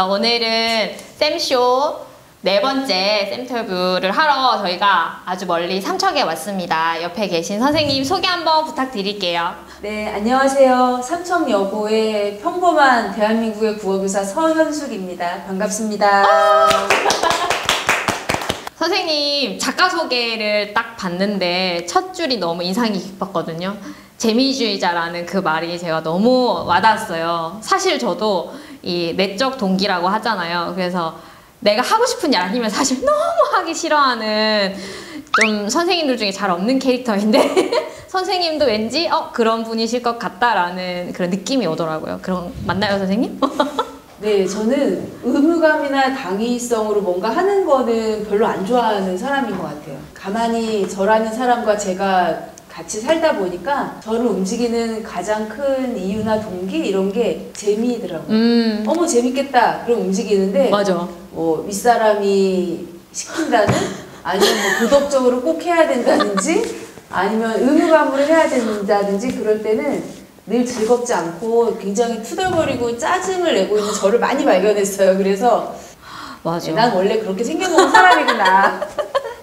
오늘은 쌤쇼 4번째 쌤터뷰를 하러 저희가 아주 멀리 삼척에 왔습니다. 옆에 계신 선생님 소개 한번 부탁드릴게요. 네, 안녕하세요. 삼척여고의 평범한 대한민국의 국어교사 서현숙입니다. 반갑습니다. 선생님 작가 소개를 딱 봤는데 첫 줄이 너무 인상이 깊었거든요. 재미주의자라는 그 말이 제가 너무 와닿았어요. 사실 저도 이 내적 동기라고 하잖아요. 그래서 내가 하고 싶은 일 아니면 사실 너무 하기 싫어하는 좀 선생님들 중에 잘 없는 캐릭터인데 선생님도 왠지 그런 분이실 것 같다라는 그런 느낌이 오더라고요. 그럼 맞나요, 선생님? 네, 저는 의무감이나 당위성으로 뭔가 하는 거는 별로 안 좋아하는 사람인 것 같아요. 가만히 저라는 사람과 제가 같이 살다 보니까 저를 움직이는 가장 큰 이유나 동기 이런 게 재미더라고요. 어머 재밌겠다 그럼 움직이는데 맞아. 뭐 윗사람이 시킨다는 아니면 뭐 도덕적으로 꼭 해야 된다든지 아니면 의무감으로 해야 된다든지 그럴 때는 늘 즐겁지 않고 굉장히 투덜거리고 짜증을 내고 있는 저를 많이 발견했어요. 그래서 맞아. 난 원래 그렇게 생겨놓은 사람이구나.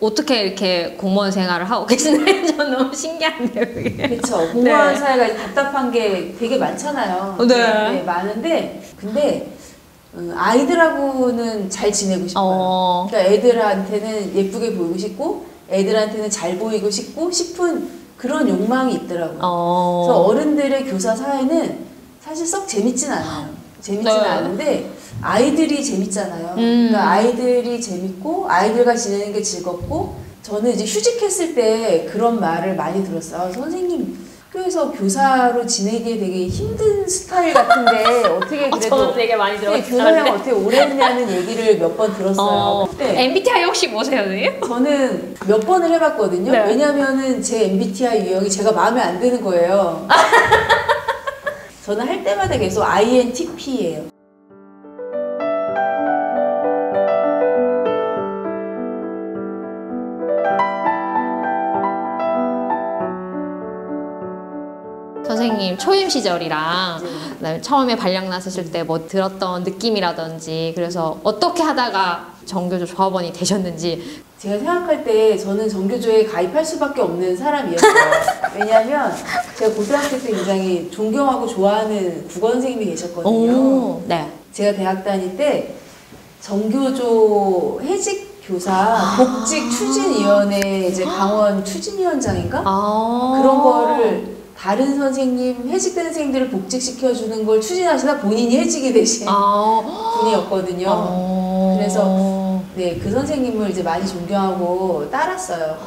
어떻게 이렇게 공무원 생활을 하고 계시나요? 저는 너무 신기한데요, 그게. 그렇죠. 공무원 사회가 답답한 게 되게 많잖아요. 네. 많은데 근데 아이들하고는 잘 지내고 싶어요. 그러니까 애들한테는 예쁘게 보이고 싶고 애들한테는 잘 보이고 싶은 그런 욕망이 있더라고요. 그래서 어른들의 교사 사회는 사실 썩 재밌진 않아요. 재밌진 않은데 아이들이 재밌잖아요. 그러니까 아이들이 재밌고 아이들과 지내는 게 즐겁고 저는 이제 휴직했을 때 그런 말을 많이 들었어요. 선생님 학교에서 교사로 지내기에 되게 힘든 스타일 같은데 어떻게 그래도 저도 되게 많이 들었어요. 교사랑 어떻게 오래 했냐는 얘기를 몇 번 들었어요. MBTI 혹시 뭐세요, 선생님? 저는 몇 번을 해봤거든요. 네. 왜냐면은 제 MBTI 유형이 제가 마음에 안 드는 거예요. 저는 할 때마다 계속 INTP예요. 선생님 초임 시절이랑 그다음에 처음에 발령 났을 때 뭐 들었던 느낌이라든지 그래서 어떻게 하다가 정교조 조합원이 되셨는지. 제가 생각할 때 저는 정교조에 가입할 수밖에 없는 사람이었어요. 왜냐하면 제가 고등학교 때 굉장히 존경하고 좋아하는 국어 선생님이 계셨거든요. 네. 제가 대학 다닐 때 정교조 해직 교사 복직 추진위원회 이제 강원 추진위원장인가? 그런 거를 다른 선생님, 해직된 선생님들을 복직시켜주는 걸 추진하시다 본인이 해직이 되신 분이었거든요. 그래서 네, 그 선생님을 이제 많이 존경하고 따랐어요.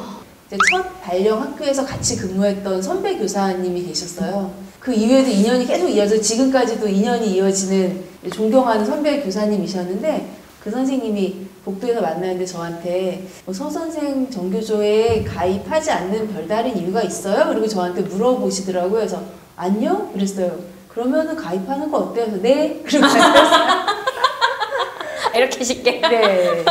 이제 첫 발령 학교에서 같이 근무했던 선배 교사님이 계셨어요. 그 이후에도 인연이 계속 이어져 지금까지도 인연이 이어지는 존경하는 선배 교사님이셨는데 그 선생님이 복도에서 만나는데 저한테 서 선생 정교조에 가입하지 않는 별다른 이유가 있어요? 그리고 저한테 물어보시더라고요. 그래서 안녕? 그랬어요. 그러면은 가입하는 거 어때요? 그래서 네? 그리고 가입했어요. 이렇게 쉽게? 네.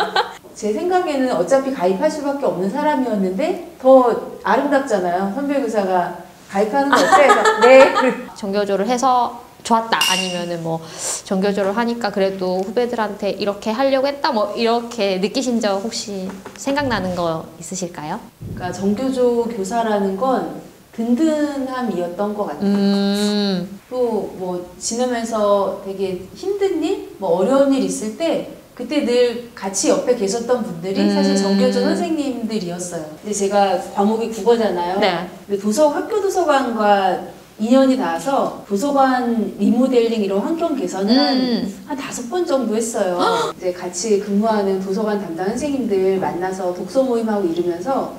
제 생각에는 어차피 가입할 수밖에 없는 사람이었는데 더 아름답잖아요. 선배 교사가 가입하는 거 어때? 그래서 네. 정교조를 해서 좋았다 아니면은 뭐 정교조를 하니까 그래도 후배들한테 이렇게 하려고 했다 뭐 이렇게 느끼신 적 혹시 생각나는 거 있으실까요? 그러니까 정교조 교사라는 건 든든함이었던 것 같아요. 또 뭐 지내면서 되게 힘든 일, 뭐 어려운 일 있을 때 그때 늘 같이 옆에 계셨던 분들이 사실 정교조 선생님들이었어요. 근데 제가 과목이 국어잖아요. 네. 근데 학교 도서관과 인연이 닿아서 도서관 리모델링 이런 환경 개선을 한 5번 정도 했어요. 이제 같이 근무하는 도서관 담당 선생님들 만나서 독서 모임하고 이러면서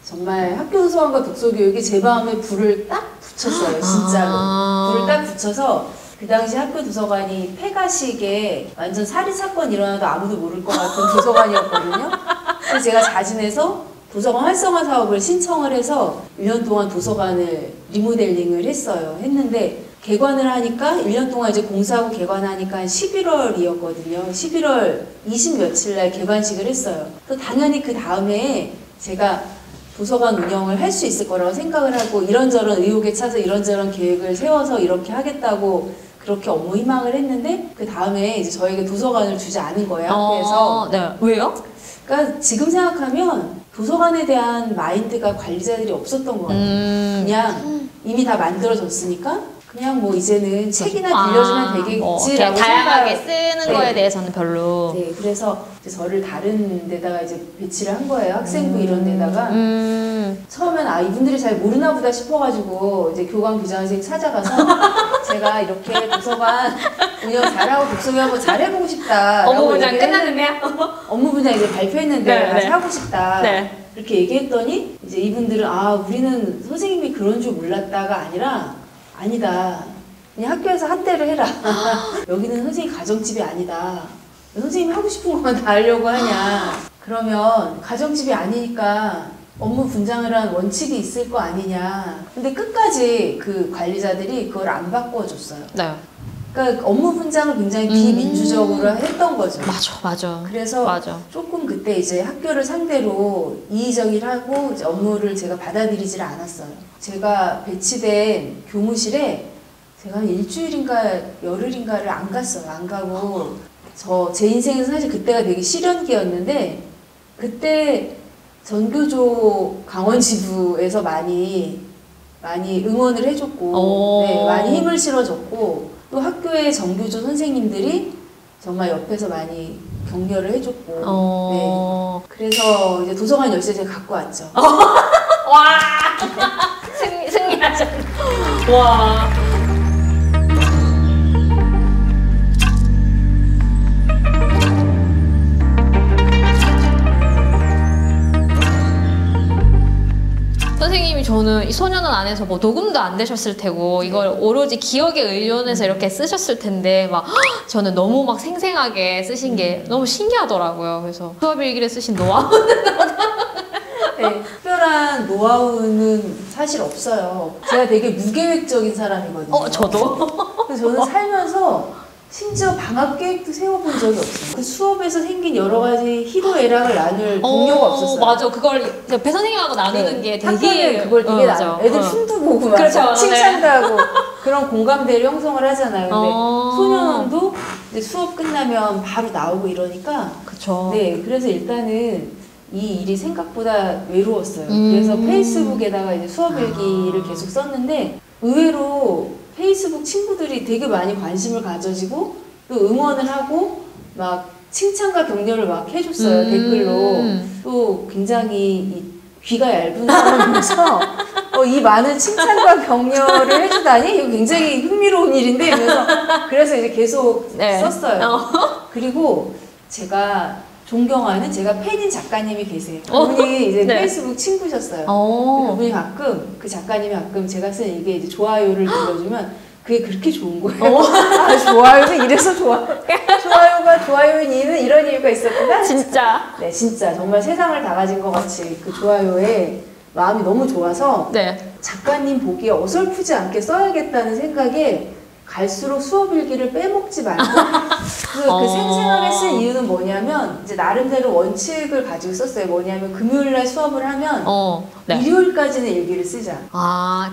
정말 학교 도서관과 독서 교육이 제 마음에 불을 딱 붙였어요. 진짜로. 불을 딱 붙여서 그 당시 학교 도서관이 폐가식에 완전 살인사건 일어나도 아무도 모를 것 같은 도서관이었거든요. 그래서 제가 자진해서 도서관 활성화 사업을 신청을 해서 1년 동안 도서관을 리모델링을 했어요. 했는데 개관을 하니까 1년 동안 이제 공사하고 개관하니까 한 11월이었거든요. 11월 20 며칠 날 개관식을 했어요. 또 당연히 그 다음에 제가 도서관 운영을 할 수 있을 거라고 생각을 하고 이런저런 의혹에 차서 이런저런 계획을 세워서 이렇게 하겠다고 그렇게 업무 희망을 했는데 그 다음에 이제 저에게 도서관을 주지 않은 거예요. 학교에서. 네. 왜요? 그러니까 지금 생각하면 도서관에 대한 마인드가 관리자들이 없었던 것 같아요. 그냥 이미 다 만들어졌으니까 그냥 뭐 이제는 책이나 빌려주면 되겠지라고 다양하게 쓰는 네. 거에 대해서는 별로. 네, 그래서 이제 저를 다른 데다가 이제 배치를 한 거예요. 학생부 이런 데다가. 처음엔 이분들이 잘 모르나 보다 싶어가지고 이제 교감 교장 선생님 찾아가서 제가 이렇게 도서관 운영 잘하고 독서회 한번 잘해보고 싶다. 업무 분장 끝났는데요? 업무 분장 이제 발표했는데 네, 다시 네. 하고 싶다. 네. 이렇게 얘기했더니 이제 이분들은 우리는 선생님이 그런 줄 몰랐다가 아니다. 그냥 학교에서 한대를 해라. 여기는 선생님 가정집이 아니다. 선생님이 하고 싶은 것만 다 하려고 하냐. 그러면 가정집이 아니니까 업무 분장을 한 원칙이 있을 거 아니냐. 근데 끝까지 그 관리자들이 그걸 안 바꿔줬어요. 네. 그러니까 업무 분장을 굉장히 비민주적으로 했던 거죠. 맞아. 그래서 맞아. 조금 그때 이제 학교를 상대로 이의적일 하고 이제 업무를 제가 받아들이질 않았어요. 제가 배치된 교무실에 제가 한 일주일인가 열흘인가를 안 갔어요. 안 가고 제 인생에서 사실 그때가 되게 시련기였는데 그때 전교조 강원지부에서 많이 응원을 해줬고 네, 많이 힘을 실어줬고 또 학교의 정교조 선생님들이 정말 옆에서 많이 격려를 해줬고 네. 그래서 이제 도서관 열쇠 제가 갖고 왔죠. 와 승리하셨네. 와. 선생님이 저는 이 소년원 안에서 뭐 녹음도 안 되셨을 테고 이걸 오로지 기억에 의존해서 이렇게 쓰셨을 텐데 막 저는 너무 막 생생하게 쓰신 게 너무 신기하더라고요. 그래서 수업일기를 쓰신 노하우. 네, 특별한 노하우는 사실 없어요. 제가 되게 무계획적인 사람이거든요. 저도. 그래서 저는 살면서 심지어 방학 계획도 세워본 적이 없어요. 그 수업에서 생긴 여러 가지 희도애락을 나눌 동료가 없었어요. 맞아. 그걸 배 선생님하고 나누는 게 되게 학교는 그걸 되게 맞아. 애들 흉도 보고 막 그렇죠. 칭찬도 하고 그런 공감대를 형성을 하잖아요. 근데 소년원도 이제 수업 끝나면 바로 나오고 이러니까 그렇죠. 네, 그래서 일단은 이 일이 생각보다 외로웠어요. 그래서 페이스북에다가 이제 수업일기를 계속 썼는데 의외로 페이스북 친구들이 되게 많이 관심을 가져지고 또 응원을 하고 막 칭찬과 격려를 막 해줬어요. 댓글로. 또 굉장히 이 귀가 얇은 사람이면서 이 많은 칭찬과 격려를 해주다니 이거 굉장히 흥미로운 일인데 그래서 이제 계속 썼어요. 그리고 제가 존경하는 제가 팬인 작가님이 계세요. 그분이 이제 페이스북 친구셨어요. 그분이 그 작가님이 가끔 제가 쓴 일기에 이제 좋아요를 눌러주면 그게 그렇게 좋은 거예요. 좋아요는 이래서 좋아요가 좋아요인 이유는 이런 이유가 있었구나. 진짜. 네, 진짜 정말 세상을 다 가진 것 같이 그 좋아요에 마음이 너무 좋아서 작가님 보기에 어설프지 않게 써야겠다는 생각에 갈수록 수업일기를 빼먹지 말고 그래서 그 생생하게 쓴 이유는 뭐냐면 이제 나름대로 원칙을 가지고 썼어요. 뭐냐면 금요일날 수업을 하면 일요일까지는 일기를 쓰자.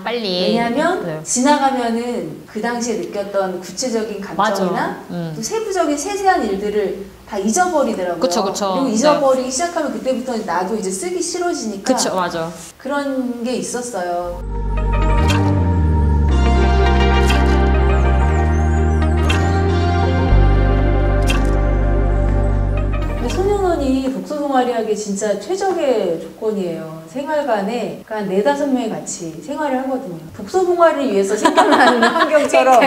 빨리. 왜냐하면 지나가면은 그 당시에 느꼈던 구체적인 감정이나 또 세부적인 세세한 일들을 다 잊어버리더라고요. 그쵸. 그리고 잊어버리기 시작하면 그때부터 나도 이제 쓰기 싫어지니까. 그쵸, 맞아. 그런 게 있었어요. 소년원이 독서 동아리 하기 진짜 최적의 조건이에요. 생활관에 한 4-5명이 같이 생활을 하거든요. 독서 동아리를 위해서 생겨나는 환경처럼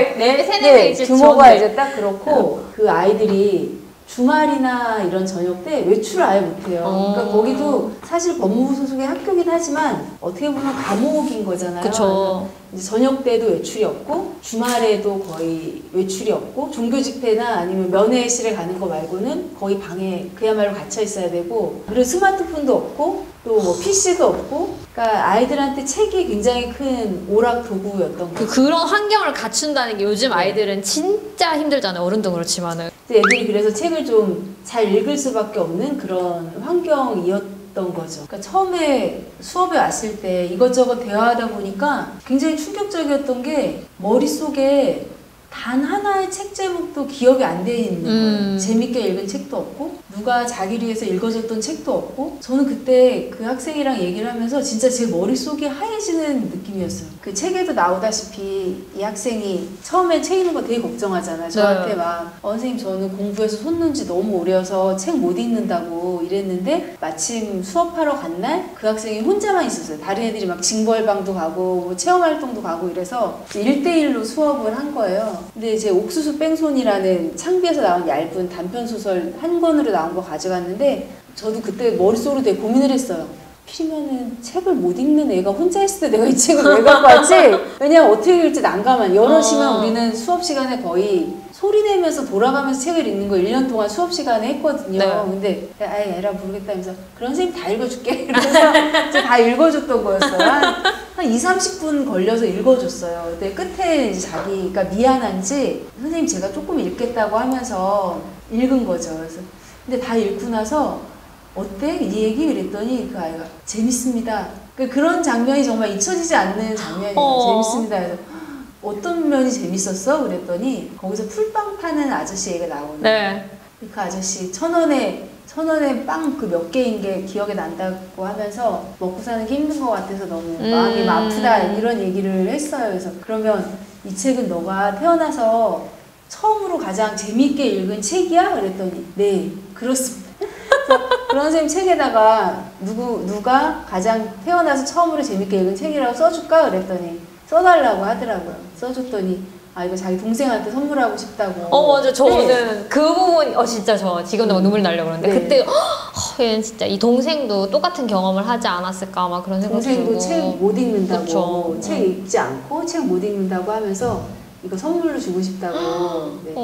규모가 이제 딱 그렇고 그 아이들이 주말이나 이런 저녁 때 외출을 아예 못해요. 그러니까 거기도 사실 법무부 소속의 학교긴 하지만 어떻게 보면 감옥인 거잖아요. 그쵸. 이제 저녁 때도 외출이 없고 주말에도 거의 외출이 없고 종교 집회나 아니면 면회실에 가는 거 말고는 거의 방에 그야말로 갇혀 있어야 되고 그리고 스마트폰도 없고 또 뭐 PC도 없고, 그러니까 아이들한테 책이 굉장히 큰 오락 도구였던 거죠. 그런 환경을 갖춘다는 게 요즘 아이들은 진짜 힘들잖아요. 어른도 그렇지만은. 애들이 그래서 책을 좀 잘 읽을 수밖에 없는 그런 환경이었던 거죠. 그러니까 처음에 수업에 왔을 때 이것저것 대화하다 보니까 굉장히 충격적이었던 게 머릿속에 단 하나의 책 제목도 기억이 안 돼 있는 거예요. 재밌게 읽은 책도 없고 누가 자기를 위해서 읽어줬던 책도 없고 저는 그때 그 학생이랑 얘기를 하면서 진짜 제 머릿속이 하얘지는 느낌이었어요. 그 책에도 나오다시피 이 학생이 처음에 책 읽는 거 되게 걱정하잖아요. 저한테 막 선생님 저는 공부해서 손 지 너무 오래여서 책 못 읽는다고 이랬는데 마침 수업하러 간 날 그 학생이 혼자만 있었어요. 다른 애들이 막 징벌방도 가고 뭐 체험활동도 가고 이래서 1대1로 수업을 한 거예요. 근데 제 옥수수 뺑손이라는 창비에서 나온 얇은 단편소설 한 권으로 나온 거 가져갔는데 저도 그때 머릿속으로 되게 고민을 했어요. 필이면은 책을 못 읽는 애가 혼자 있을 때 내가 이 책을 왜 갖고 왔지? 왜냐면 어떻게 읽을지 난감한 여럿이면 우리는 수업 시간에 거의 소리 내면서 돌아가면서 책을 읽는 거 1년 동안 수업 시간에 했거든요. 네. 근데 아이 에라 모르겠다 하면서 그런 선생님 다 읽어줄게. 그래서 다 읽어줬던 거였어요. 한 2, 30분 걸려서 읽어줬어요. 근데 끝에 이제 자기가 미안한지 선생님 제가 조금 읽겠다고 하면서 읽은 거죠. 그래서 근데 다 읽고 나서 어때? 이 얘기? 그랬더니 그 아이가 재밌습니다. 그런 장면이 정말 잊혀지지 않는 장면이에요. 재밌습니다. 그래서 어떤 면이 재밌었어? 그랬더니 거기서 풀빵 파는 아저씨 얘기가 나오는 네. 그 아저씨 1,000원에 빵 그 몇 개인 게 기억에 난다고 하면서 먹고 사는 게 힘든 것 같아서 너무 마음이 막 아프다 이런 얘기를 했어요. 그래서 그러면 이 책은 너가 태어나서 처음으로 가장 재미있게 읽은 책이야? 그랬더니 네 그렇습니다. 그런 선생님 책에다가 누가 가장 태어나서 처음으로 재밌게 읽은 책이라고 써줄까? 그랬더니 써달라고 하더라고요. 써줬더니 아 이거 자기 동생한테 선물하고 싶다고. 맞아. 저는 그 부분 진짜 저 지금도 눈물 나려고 그러는데 그때 얘는 진짜 이 동생도 똑같은 경험을 하지 않았을까 막 그런 생각도 들고. 동생도 책 못 읽는다고. 그쵸. 책 읽지 않고 책 못 읽는다고 하면서 이거 선물로 주고 싶다고. 네.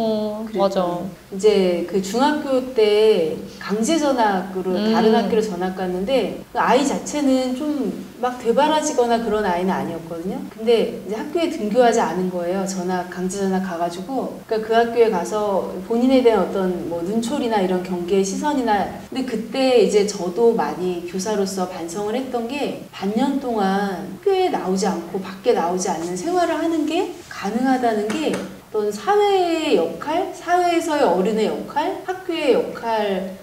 맞아. 이제 그 중학교 때 강제 전학으로 다른 학교로 전학 갔는데 그 아이 자체는 좀 막 되바라지거나 그런 아이는 아니었거든요. 근데 이제 학교에 등교하지 않은 거예요. 강제 전학 가가지고. 그러니까 그 학교에 가서 본인에 대한 어떤 뭐 눈초리나 이런 경계의 시선이나 근데 그때 이제 저도 많이 교사로서 반성을 했던 게 반년 동안 학교에 나오지 않고 밖에 나오지 않는 생활을 하는 게 가능하다는 게 어떤 사회의 역할, 사회에서의 어른의 역할, 학교의 역할을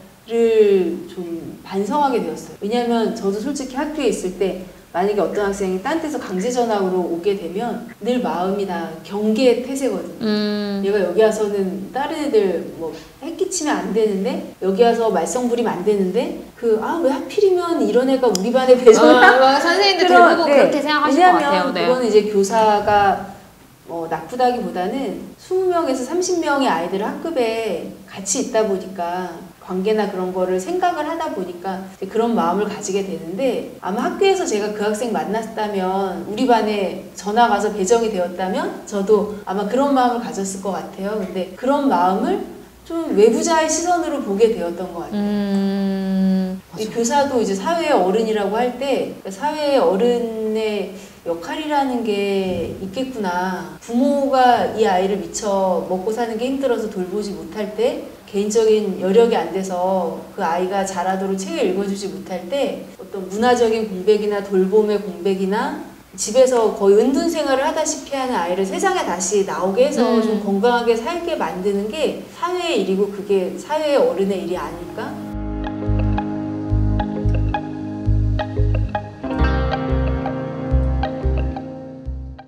좀 반성하게 되었어요. 왜냐하면 저도 솔직히 학교에 있을 때 만약에 어떤 학생이 딴 데서 강제 전학으로 오게 되면 늘 마음이 다 경계의 태세거든요. 얘가 여기 와서는 다른 애들 뭐 해끼치면 안 되는데 여기 와서 말썽 부리면 안 되는데 왜 하필이면 이런 애가 우리 반에 배정을 선생님들 대부분 그렇게 생각하실 것 같아요. 왜냐하면 그거는 이제 교사가 나쁘다기보다는 20명에서 30명의 아이들 학급에 같이 있다 보니까 관계나 그런 거를 생각을 하다 보니까 그런 마음을 가지게 되는데 아마 학교에서 제가 그 학생 만났다면 우리 반에 전학 와서 배정이 되었다면 저도 아마 그런 마음을 가졌을 것 같아요. 근데 그런 마음을 좀 외부자의 시선으로 보게 되었던 것 같아요. 이 교사도 이제 사회의 어른이라고 할 때 사회의 어른의 역할이라는 게 있겠구나. 부모가 이 아이를 미처 먹고 사는 게 힘들어서 돌보지 못할 때 개인적인 여력이 안 돼서 그 아이가 자라도록 책을 읽어주지 못할 때 어떤 문화적인 공백이나 돌봄의 공백이나 집에서 거의 은둔 생활을 하다시피 하는 아이를 세상에 다시 나오게 해서 좀 건강하게 살게 만드는 게 사회의 일이고 그게 사회의 어른의 일이 아닐까?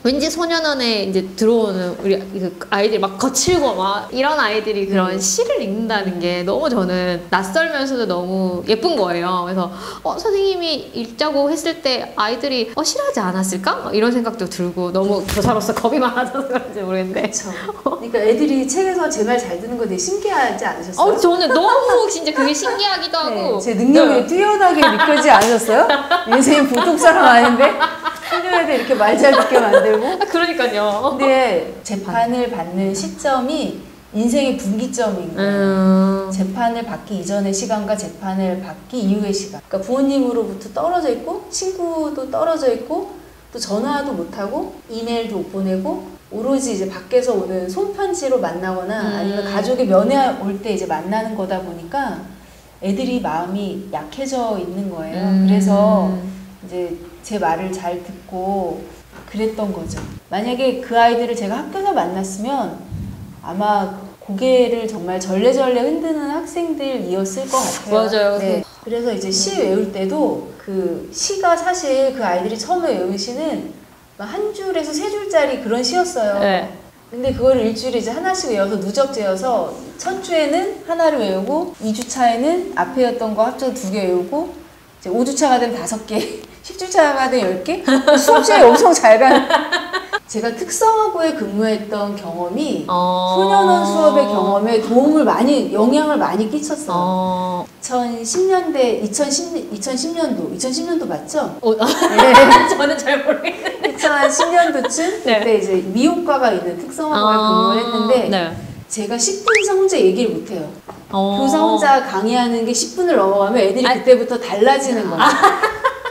왠지 소년원에 이제 들어오는 우리 그 아이들이 막 거칠고 막 이런 아이들이 그런 시를 읽는다는 게 너무 저는 낯설면서도 너무 예쁜 거예요. 그래서 선생님이 읽자고 했을 때 아이들이 싫어하지 않았을까? 막 이런 생각도 들고 너무 교사로서 겁이 많아서 그런지 모르겠는데. 그렇죠. 그러니까 애들이 책에서 제 말 잘 듣는 거 되게 신기하지 않으셨어요? 저는 너무 진짜 그게 신기하기도 하고 제 능력이 뛰어나게 느껴지지 않으셨어요? 선생님 보통 사람 아닌데? 소년애들 이렇게 말 잘 듣게 만들고. 그러니까요. 근데 재판을 받는 시점이 인생의 분기점인 거예요. 재판을 받기 이전의 시간과 재판을 받기 이후의 시간. 그러니까 부모님으로부터 떨어져 있고 친구도 떨어져 있고 또 전화도 못하고 이메일도 못 보내고 오로지 이제 밖에서 오는 손편지로 만나거나 아니면 가족의 면회 올 때 이제 만나는 거다 보니까 애들이 마음이 약해져 있는 거예요. 그래서 이제 제 말을 잘 듣고 그랬던 거죠. 만약에 그 아이들을 제가 학교에서 만났으면 아마 고개를 정말 절레절레 흔드는 학생들이었을 것 같아요. 맞아요. 네. 그래서 이제 시 외울 때도 그 시가 사실 그 아이들이 처음에 외운 시는 한 줄에서 세 줄짜리 그런 시였어요. 네. 근데 그거를 일주일에 이제 하나씩 외워서 누적지어서 첫 주에는 하나를 외우고 2주차에는 앞에였던 거 합쳐서 2개 외우고 이제 5주차가 되면 5개 10주차가 되면 10개 수업 시간이 엄청 잘 가는 제가 특성화고에 근무했던 경험이 소년원 수업의 경험에 영향을 많이 끼쳤어요. 2010년도 맞죠? 네. 저는 잘 모르겠는데 2010년도쯤 네. 그때 이제 미호과가 있는 특성화고에 근무를 했는데 네. 제가 10분 이상 혼자 얘기를 못해요. 교사 혼자 강의하는 게 10분을 넘어가면 애들이 그때부터 달라지는 거예요.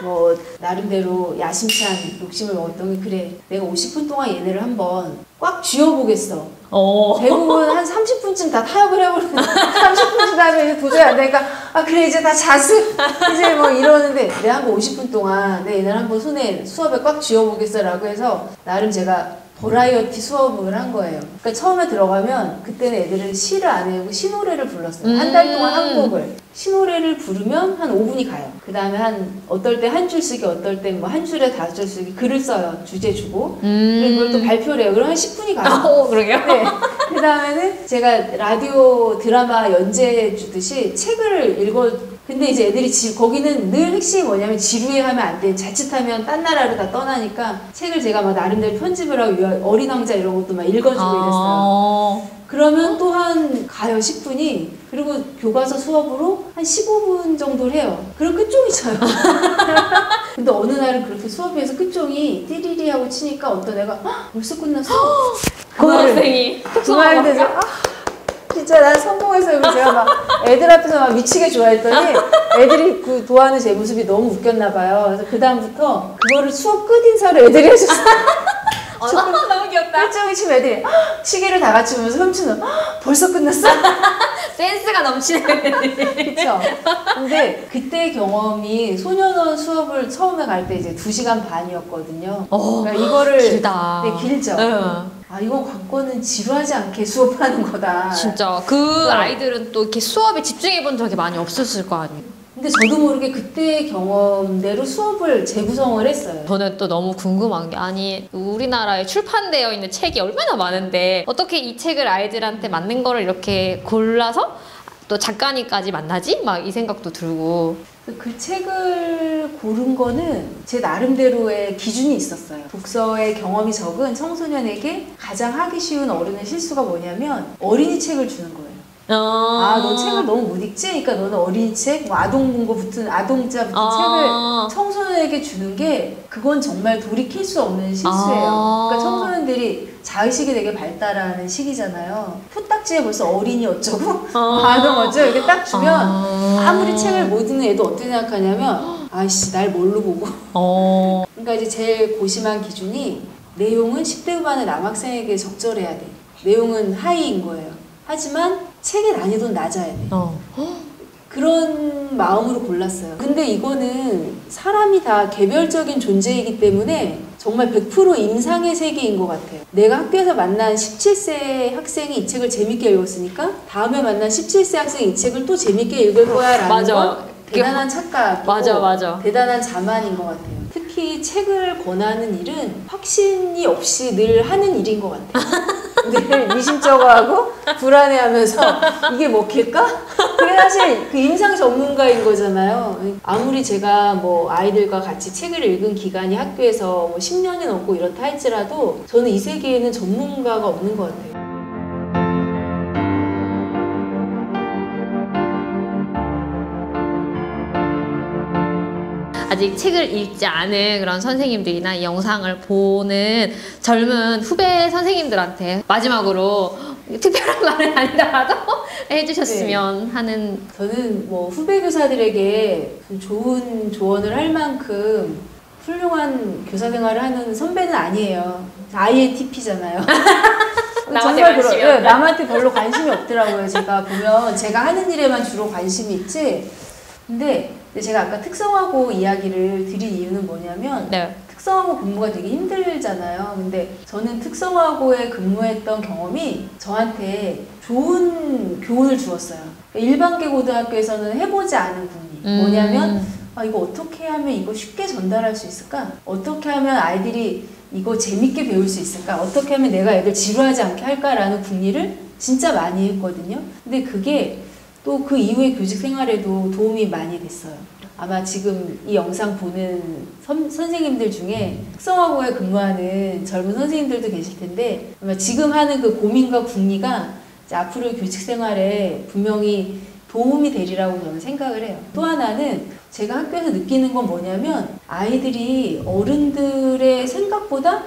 뭐 나름대로 야심찬 욕심을 먹었던 게 그래 내가 50분 동안 얘네를 한번 꽉 쥐어보겠어. 대부분 한 30분쯤 다 타협을 해버리는 30분 지나면 이제 도저히 안 되니까 아 그래 이제 다 자습 이제 뭐 이러는데 내가 한번 50분 동안 내 얘네를 한번 수업에 꽉 쥐어보겠어 라고 해서 나름 제가 버라이어티 수업을 한 거예요. 그러니까 처음에 들어가면 그때는 애들은 시를 안 외우고 시노래를 불렀어요. 한 달 동안 한 곡을. 시노래를 부르면 한 5분이 가요. 그 다음에 어떨 때 한 줄 쓰기, 어떨 때 뭐 한 줄에 5줄 쓰기 글을 써요. 주제 주고. 그리고 그걸 또 발표를 해요. 그러면 10분이 가요. 그러게요? 네. 그 다음에는 제가 라디오 드라마 연재 주듯이 책을 근데 이제 애들이 거기는 늘 핵심이 뭐냐면 지루해 하면 안 돼. 자칫하면 딴 나라로 다 떠나니까 책을 제가 막 나름대로 편집을 하고 어린 왕자 이런 것도 막 읽어주고 이랬어요. 그러면 또한 가요 10분이. 그리고 교과서 수업으로 한 15분 정도를 해요. 그럼 끝종이 쳐요. 근데 어느 날은 그렇게 수업에서 끝종이 띠리리 하고 치니까 어떤 애가 벌써 끝났어. 고등학생이 그 말 되죠. 진짜 난 성공했어요. 그래서 제가 막 애들 앞에서 막 미치게 좋아했더니 애들이 그 좋아하는 제 모습이 너무 웃겼나 봐요. 그래서 그 다음부터 그거를 수업 끝 인사를 애들이 해줬어요. 너무 귀엽다. 일정이 치면 애들이 시계를 다 같이 보면서 훔치는 벌써 끝났어? 센스가 넘치는 그쵸? 근데 그때 경험이 소년원 수업을 처음에 갈 때 이제 2시간 반이었거든요. 그러니까 이거를 길다. 네, 길죠. 이건 관건은 지루하지 않게 수업하는 거다. 진짜 그 아이들은 또 이렇게 수업에 집중해 본 적이 많이 없었을 거 아니에요. 근데 저도 모르게 그때 경험대로 수업을 재구성을 했어요. 저는 또 너무 궁금한 게 아니 우리나라에 출판되어 있는 책이 얼마나 많은데 어떻게 이 책을 아이들한테 맞는 거를 이렇게 골라서 또 작가님까지 만나지? 막 이 생각도 들고 그 책을 고른 거는 제 나름대로의 기준이 있었어요. 독서의 경험이 적은 청소년에게 가장 하기 쉬운 어른의 실수가 뭐냐면 어린이 책을 주는 거예요. 너 책을 너무 못 읽지? 그러니까 너는 어린이 책, 뭐 아동문고 아동자 붙은 책을 청소년에게 주는 게 그건 정말 돌이킬 수 없는 실수예요. 그러니까 청소년들이 자의식이 되게 발달하는 시기잖아요. 표딱지에 벌써 어린이 어쩌고 아동 어쩌고 이렇게 딱 주면 아무리 책을 못 읽는 애도 어떻게 생각하냐면 아이씨 날 뭘로 보고 그러니까 이제 제일 고심한 기준이 내용은 10대 후반의 남학생에게 적절해야 돼. 내용은 하이인 거예요. 하지만 책의 난이도는 낮아야 돼. 그런 마음으로 골랐어요. 근데 이거는 사람이 다 개별적인 존재이기 때문에 정말 100% 임상의 세계인 것 같아요. 내가 학교에서 만난 17세 학생이 이 책을 재밌게 읽었으니까 다음에 만난 17세 학생이 이 책을 또 재밌게 읽을 거야 라는 건 대단한 착각이고 맞아. 대단한 자만인 것 같아요. 특히 책을 권하는 일은 확신이 없이 늘 하는 일인 것 같아요. 늘 미심쩍어하고 불안해하면서 이게 먹힐까? 그게 사실 그 임상 전문가인 거잖아요. 아무리 제가 뭐 아이들과 같이 책을 읽은 기간이 학교에서 뭐 10년이 넘고 이렇다 할지라도 저는 이 세계에는 전문가가 없는 것 같아요. 아직 책을 읽지 않은 그런 선생님들이나 이 영상을 보는 젊은 후배 선생님들한테 마지막으로 특별한 말은 아니더라도 해주셨으면 하는. 저는 뭐 후배 교사들에게 좋은 조언을 할 만큼 훌륭한 교사 생활을 하는 선배는 아니에요. INTP잖아요. 남한테 정말 관심이 그래요. 없다. 남한테 별로 관심이 없더라고요. 제가 보면 제가 하는 일에만 주로 관심이 있지. 근데 제가 아까 특성화고 이야기를 드린 이유는 뭐냐면 네. 특성화고 근무가 되게 힘들잖아요. 근데 저는 특성화고에 근무했던 경험이 저한테 좋은 교훈을 주었어요. 일반계 고등학교에서는 해보지 않은 국리. 뭐냐면 아, 이거 어떻게 하면 이거 쉽게 전달할 수 있을까? 어떻게 하면 아이들이 이거 재밌게 배울 수 있을까? 어떻게 하면 내가 애들 지루하지 않게 할까라는 궁리를 진짜 많이 했거든요. 근데 그게 또 그 이후의 교직 생활에도 도움이 많이 됐어요. 아마 지금 이 영상 보는 선생님들 중에 특성화고에 근무하는 젊은 선생님들도 계실 텐데 아마 지금 하는 그 고민과 궁리가 이제 앞으로의 교직 생활에 분명히 도움이 되리라고 저는 생각을 해요. 또 하나는 제가 학교에서 느끼는 건 뭐냐면 아이들이 어른들의 생각보다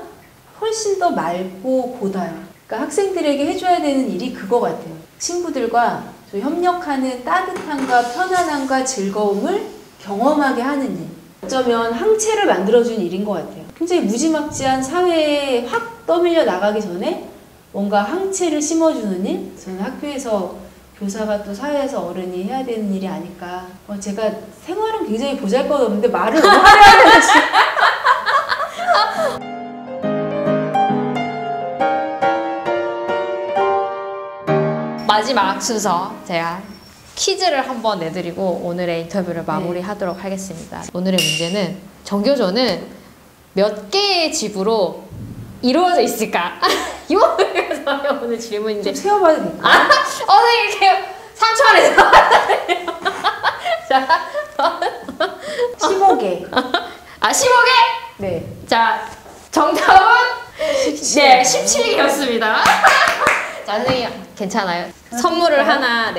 훨씬 더 맑고 고다요. 그러니까 학생들에게 해줘야 되는 일이 그거 같아요. 친구들과 좀 협력하는 따뜻함과 편안함과 즐거움을 경험하게 하는 일. 어쩌면 항체를 만들어준 일인 것 같아요. 굉장히 무지막지한 사회에 확 떠밀려 나가기 전에 뭔가 항체를 심어주는 일? 저는 학교에서 교사가 또 사회에서 어른이 해야 되는 일이 아닐까. 제가 생활은 굉장히 보잘것없는데 말을 너무 하려고 지금. 마지막 순서 제가 퀴즈를 한번 내드리고 오늘의 인터뷰를 마무리하도록 하겠습니다. 오늘의 문제는 정교조는 몇 개의 집으로 이루어져 있을까? 이거 오늘 질문인데 좀 세워봐도 될까요? 선생님 이렇게 3초 안에 자 15개. 아 15개? 네. 자 정답은 네 17개였습니다. 자 선생님 괜찮아요? 선물을 하나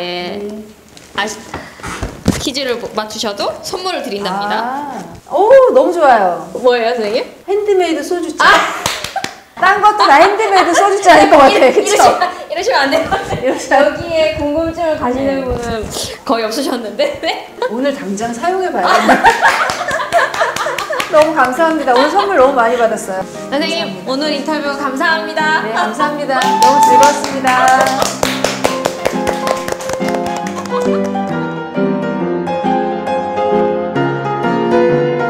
퀴즈를 맞추셔도 선물을 드린답니다. 오 너무 좋아요. 뭐예요 선생님? 핸드메이드 소주잔. 딴 것도 다 핸드메이드 소주잔일 것 같아요. 그쵸? 이러시면 안 돼요. 이러시면 여기에 궁금증을 가지는 분은 거의 없으셨는데 네? 오늘 당장 사용해봐야겠네. 너무 감사합니다. 오늘 선물 너무 많이 받았어요. 선생님 오늘 인터뷰 감사합니다. 네 감사합니다. 너무 즐거웠습니다.